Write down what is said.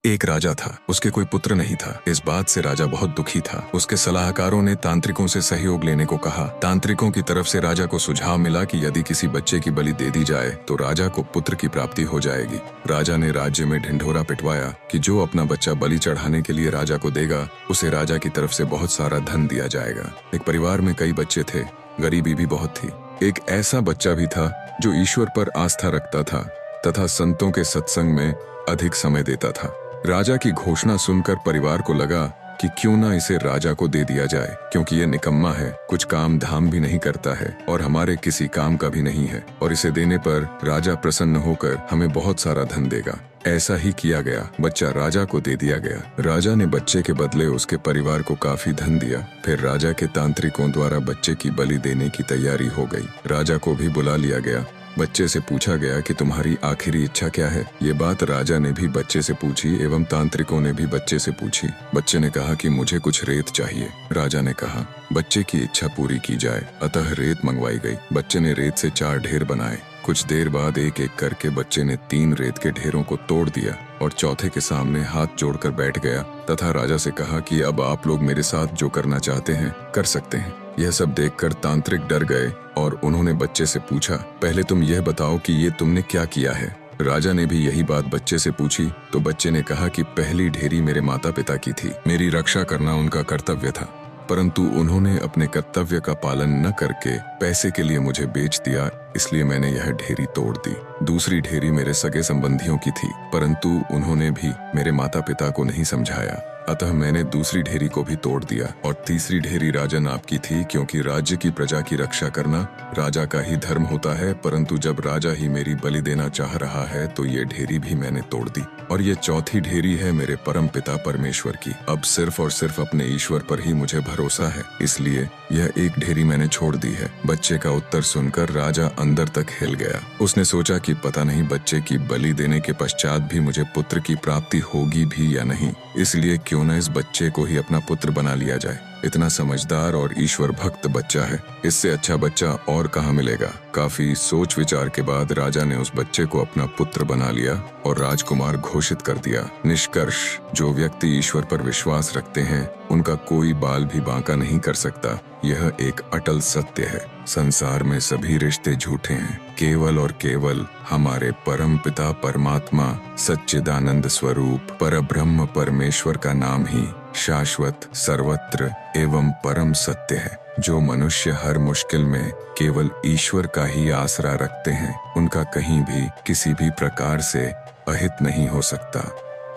एक राजा था, उसके कोई पुत्र नहीं था। इस बात से राजा बहुत दुखी था। उसके सलाहकारों ने तांत्रिकों से सहयोग लेने को कहा। तांत्रिकों की तरफ से राजा को सुझाव मिला कि यदि किसी बच्चे की बलि दे दी जाए तो राजा को पुत्र की प्राप्ति हो जाएगी। राजा ने राज्य में ढिंढोरा पिटवाया कि जो अपना बच्चा बलि चढ़ाने के लिए राजा को देगा उसे राजा की तरफ से बहुत सारा धन दिया जाएगा। एक परिवार में कई बच्चे थे, गरीबी भी बहुत थी। एक ऐसा बच्चा भी था जो ईश्वर पर आस्था रखता था तथा संतों के सत्संग में अधिक समय देता था। राजा की घोषणा सुनकर परिवार को लगा कि क्यों ना इसे राजा को दे दिया जाए, क्योंकि ये निकम्मा है, कुछ काम धाम भी नहीं करता है और हमारे किसी काम का भी नहीं है, और इसे देने पर राजा प्रसन्न होकर हमें बहुत सारा धन देगा। ऐसा ही किया गया, बच्चा राजा को दे दिया गया। राजा ने बच्चे के बदले उसके परिवार को काफी धन दिया। फिर राजा के तांत्रिकों द्वारा बच्चे की बलि देने की तैयारी हो गई। राजा को भी बुला लिया गया। बच्चे से पूछा गया कि तुम्हारी आखिरी इच्छा क्या है। ये बात राजा ने भी बच्चे से पूछी एवं तांत्रिकों ने भी बच्चे से पूछी। बच्चे ने कहा कि मुझे कुछ रेत चाहिए। राजा ने कहा बच्चे की इच्छा पूरी की जाए। अतः रेत मंगवाई गई। बच्चे ने रेत से 4 ढेर बनाए। कुछ देर बाद एक एक करके बच्चे ने 3 रेत के ढेरों को तोड़ दिया और चौथे के सामने हाथ जोड़कर बैठ गया तथा राजा से कहा कि अब आप लोग मेरे साथ जो करना चाहते हैं कर सकते हैं। यह सब देखकर तांत्रिक डर गए और उन्होंने बच्चे से पूछा, पहले तुम यह बताओ कि ये तुमने क्या किया है। राजा ने भी यही बात बच्चे से पूछी तो बच्चे ने कहा कि पहली ढेरी मेरे माता पिता की थी, मेरी रक्षा करना उनका कर्तव्य था, परंतु उन्होंने अपने कर्तव्य का पालन न करके पैसे के लिए मुझे बेच दिया, इसलिए मैंने यह ढेरी तोड़ दी। दूसरी ढेरी मेरे सगे संबंधियों की थी, परंतु उन्होंने भी मेरे माता पिता को नहीं समझाया, अतः मैंने दूसरी ढेरी को भी तोड़ दिया। और तीसरी ढेरी राजन आपकी थी, क्योंकि राज्य की प्रजा की रक्षा करना राजा का ही धर्म होता है, परंतु जब राजा ही मेरी बलि देना चाह रहा है तो ये ढेरी भी मैंने तोड़ दी। और ये चौथी ढेरी है मेरे परम पिता परमेश्वर की। अब सिर्फ और सिर्फ अपने ईश्वर पर ही मुझे भरोसा है, इसलिए यह एक ढेरी मैंने छोड़ दी है। बच्चे का उत्तर सुनकर राजा अंदर तक हिल गया। उसने सोचा कि पता नहीं बच्चे की बलि देने के पश्चात भी मुझे पुत्र की प्राप्ति होगी भी या नहीं, इसलिए क्यों न इस बच्चे को ही अपना पुत्र बना लिया जाए। इतना समझदार और ईश्वर भक्त बच्चा है, इससे अच्छा बच्चा और कहाँ मिलेगा। काफी सोच विचार के बाद राजा ने उस बच्चे को अपना पुत्र बना लिया और राजकुमार घोषित कर दिया। निष्कर्ष, जो व्यक्ति ईश्वर पर विश्वास रखते हैं उनका कोई बाल भी बांका नहीं कर सकता। यह एक अटल सत्य है। संसार में सभी रिश्ते झूठे हैं, केवल और केवल हमारे परम पिता परमात्मा सच्चिदानंद स्वरूप परब्रह्म परमेश्वर का नाम ही शाश्वत, सर्वत्र एवं परम सत्य है। जो मनुष्य हर मुश्किल में केवल ईश्वर का ही आसरा रखते हैं उनका कहीं भी किसी भी प्रकार से अहित नहीं हो सकता।